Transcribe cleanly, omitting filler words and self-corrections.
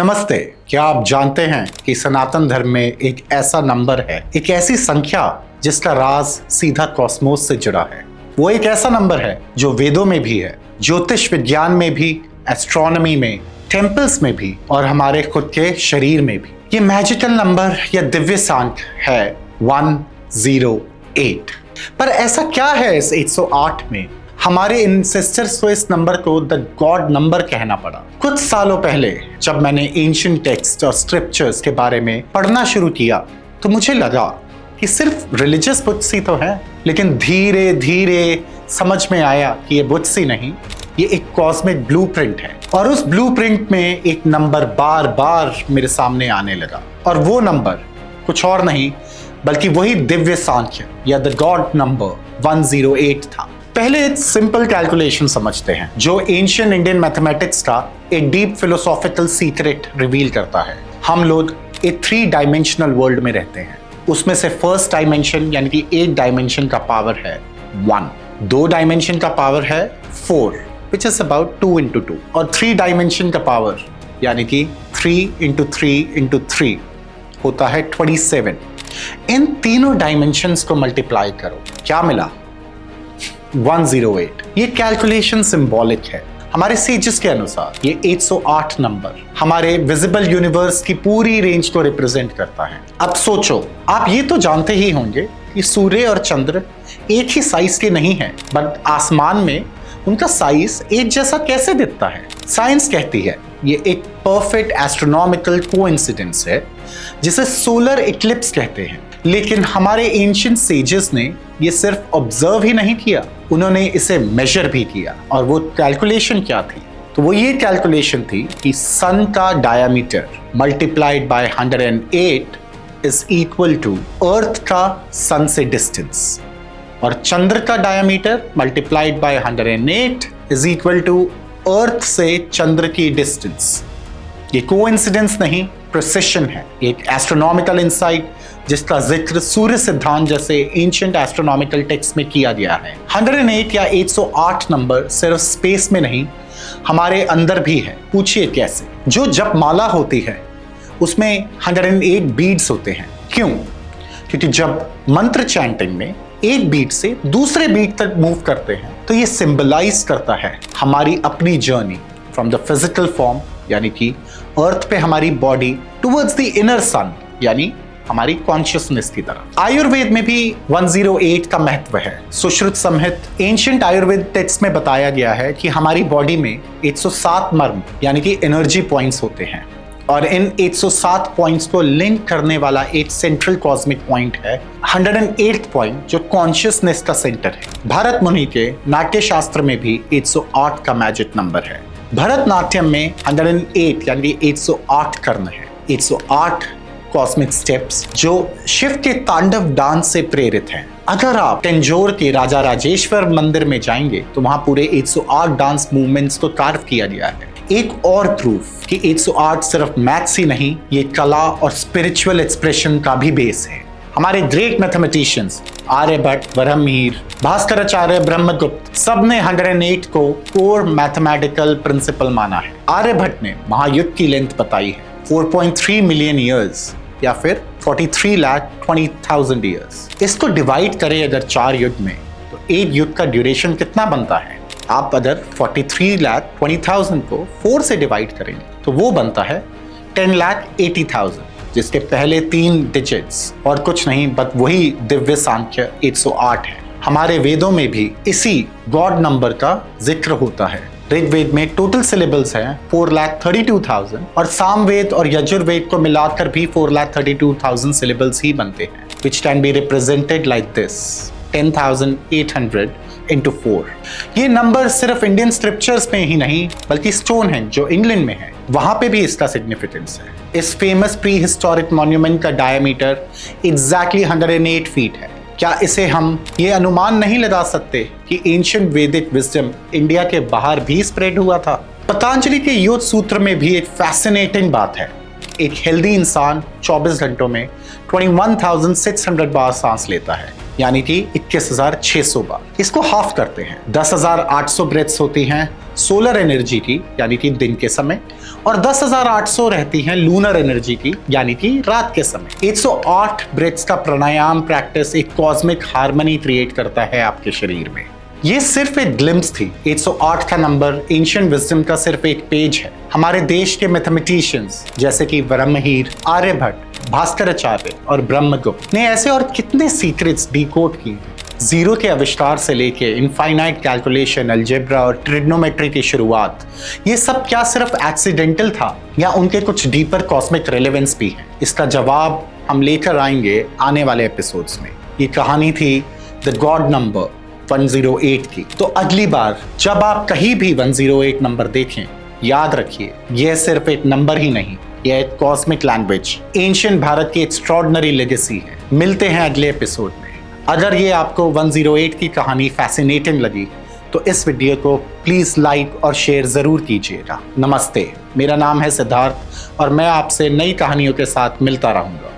नमस्ते। क्या आप जानते हैं कि सनातन धर्म में एक ऐसा नंबर है, एक ऐसी संख्या जिसका राज सीधा कॉस्मोस से जुड़ा है। वो एक ऐसा नंबर है जो वेदों में भी है, ज्योतिष विज्ञान में भी, एस्ट्रोनॉमी में, टेम्पल्स में भी और हमारे खुद के शरीर में भी। ये मैजिकल नंबर या दिव्य सांख है 108। पर ऐसा क्या है इस 108 में? हमारे इंसेस्टर्स को इस नंबर को द गॉड नंबर कहना पड़ा। कुछ सालों पहले जब मैंने एंशिएंट टेक्स्ट और स्क्रिप्चर्स के बारे में पढ़ना शुरू किया तो मुझे लगा कि सिर्फ रिलीजियस बुक्स ही तो हैं, लेकिन धीरे धीरे समझ में आया कि ये बुक्स ही नहीं, ये एक कॉस्मिक ब्लूप्रिंट है। और उस ब्लूप्रिंट में एक नंबर बार बार मेरे सामने आने लगा, और वो नंबर कुछ और नहीं बल्कि वही दिव्य सांख्य या द गॉड नंबर 108 था। पहले एक सिंपल कैलकुलेशन समझते हैं जो एंशिएंट इंडियन मैथमेटिक्स का एक डीप फिलोसॉफिकल सीक्रेट रिवील करता है। हम लोग एक 3 डायमेंशनल वर्ल्ड में रहते हैं। उसमें से फर्स्ट डायमेंशन यानी कि एक डायमेंशन का पावर है 1, 2 डायमेंशन का पावर है 4 विच इज अबाउट 2 into 2, और 3 डायमेंशन का पावर यानी कि 3 into 3 into 3 होता है 27। इन तीनों डायमेंशंस को मल्टीप्लाई करो, क्या मिला? 108। ये कैलकुलेशन सिंबॉलिक है। हमारे सेजेस के अनुसार ये 108 नंबर हमारे विजिबल यूनिवर्स की पूरी रेंज को रिप्रेजेंट करता है। अब सोचो, आप ये तो जानते ही होंगे कि सूर्य और चंद्र एक ही साइज के नहीं है, बट आसमान में उनका साइज एक जैसा कैसे दिखता है? साइंस कहती है ये एक परफेक्ट एस्ट्रोनॉमिकल कोइंसिडेंस है जिसे सोलर इक्लिप्स कहते हैं। लेकिन हमारे एंशिएंट सेजेस ने ये सिर्फ ऑब्जर्व ही नहीं किया, उन्होंने इसे मेजर भी किया। और वो कैलकुलेशन क्या थी? तो वो ये कैलकुलेशन थी कि सन का diameter multiplied by 108 is equal to earth का सन से डिस्टेंस, और चंद्र का diameter multiplied by 108 is equal to earth से चंद्र की डिस्टेंस। ये कोइंसिडेंस नहीं, प्रिसिशन है, एक एस्ट्रोनॉमिकल इंसाइट जिसका जिक्र सूर्य सिद्धांत जैसे एंशिएंट एस्ट्रोनॉमिकल टेक्स्ट में किया गया है। 108 या 108 नंबर सिर्फ स्पेस में नहीं, हमारे अंदर भी है। पूछिए कैसे? जो जपमाला होती है उसमें 108 बीड्स होते हैं। क्यों? क्योंकि जब मंत्र चैंटिंग में एक बीट से दूसरे बीट तक मूव करते हैं तो ये सिंबलाइज करता है हमारी अपनी journey from the physical form यानी कि अर्थ पे हमारी बॉडी टुवर्ड्स द इनर सन यानी हमारी कॉन्शियसनेस की तरफ। आयुर्वेद में भी 108 का महत्व है। सुश्रुत संहित एंशिएंट आयुर्वेद टेक्स्ट में बताया गया है कि हमारी बॉडी में 107 मर्म यानी कि एनर्जी पॉइंट्स होते हैं, और इन 107 पॉइंट्स को लिंक करने वाला एक सेंट्रल कॉस्मिक पॉइंट है 108 पॉइंट जो कॉन्शियसनेस का सेंटर है। भरत मुनि के नाट्य शास्त्र में भी 108 का मैजिक नंबर है। भरतनाट्यम में 108 यानी 108 कर्ण है, 108 कॉस्मिक स्टेप्स जो शिव के तांडव डांस से प्रेरित हैं। अगर आप तंजौर के राजा राजेश्वर मंदिर में जाएंगे तो वहां पूरे 108 डांस मूवमेंट्स को कार्व किया गया है। एक और प्रूफ कि 108 सिर्फ मैथ्स ही नहीं, ये कला और स्पिरिचुअल एक्सप्रेशन का भी बेस है। हमारे ग्रेट मैथमेटिशियंस आर्यभट्ट, वराहमिहिर, भास्कराचार्य, ब्रह्मगुप्त सबने 108 को कोर मैथमेटिकल प्रिंसिपल माना है। आर्यभट्ट ने महायुद्ध की लेंथ बताई है 4.3 मिलियन ईयर्स या फिर 43,20,000 ईयर्स। इसको डिवाइड करें अगर 4 युद्ध में तो एक युद्ध का ड्यूरेशन कितना बनता है? आप अगर 43,20,000 को 4 से डिवाइड करेंगे तो वो बनता है 10,80,000, जिसके पहले 3 डिजिट्स और कुछ नहीं बट वही दिव्य सांख्य 108 है। हमारे वेदों में भी इसी गॉड नंबर का जिक्र होता है। ऋग्वेद में टोटल सिलेबल्स हैं 4,32,000, और सामवेद और यजुर्वेद को मिलाकर भी 4,32,000 सिलेबल्स ही बनते हैं, which can be represented like this 10,800 into 4। ये नंबर सिर्फ इंडियन स्क्रिप्चर्स में ही नहीं बल्कि स्टोनहेंज जो इंग्लैंड में है वहां पे भी इसका सिग्निफिकेंस है। इस फेमस प्री हिस्टोरिक मॉन्यूमेंट का डायमीटर एग्जैक्टली 108 फीट है। क्या इसे हम ये अनुमान नहीं लगा सकते कि एंशिएंट वैदिक विजडम इंडिया के बाहर भी स्प्रेड हुआ था? पतंजलि के योग सूत्र में भी एक फैसिनेटिंग बात है। एक हेल्दी इंसान 24 घंटों में 21,600 बार सांस लेता है, यानी कि 21,600 बार। इसको हाफ करते हैं, 10,800 ब्रेथ्स होती हैं सोलर एनर्जी की, यानी कि दिन के समय, और 10,800 रहती हैं लूनर एनर्जी की, यानी कि रात के समय। 108 ब्रेथ्स का प्राणायाम प्रैक्टिस एक कॉस्मिक हार्मनी क्रिएट करता है आपके शरीर में। ये सिर्फ एक ग्लिम्स थी। 108 का नंबर एंशिएंट विजडम का सिर्फ एक पेज है। हमारे देश के मैथमेटिशियंस जैसे कि ब्रह्महीर, आर्यभट्ट, भास्कराचार्य और ब्रह्मगुप्त ने ऐसे और कितने सीक्रेट्स डिकोड किए। जीरो के आविष्कार से लेके इनफाइनाइट कैलकुलेशन, अलजेब्रा और ट्रिग्नोमेट्री की शुरुआत, ये सब क्या सिर्फ एक्सीडेंटल था या उनके कुछ डीपर कॉस्मिक रेलेवेंस भी है? इसका जवाब हम लेकर आएंगे आने वाले एपिसोड्स में। ये कहानी थी द गॉड नंबर 108 की। तो अगली बार जब आप कहीं भी 108 नंबर देखें, याद रखिए यह सिर्फ एक नंबर ही नहीं, यह एक कॉस्मिक लैंग्वेज, एंशिएंट भारत की एक्स्ट्रॉर्डिनरी लेगेसी है। मिलते हैं अगले एपिसोड में। अगर ये आपको 108 की कहानी फैसिनेटिंग लगी तो इस वीडियो को प्लीज लाइक और शेयर जरूर कीजिएगा। नमस्ते, मेरा नाम है सिद्धार्थ और मैं आपसे नई कहानियों के साथ मिलता रहूंगा।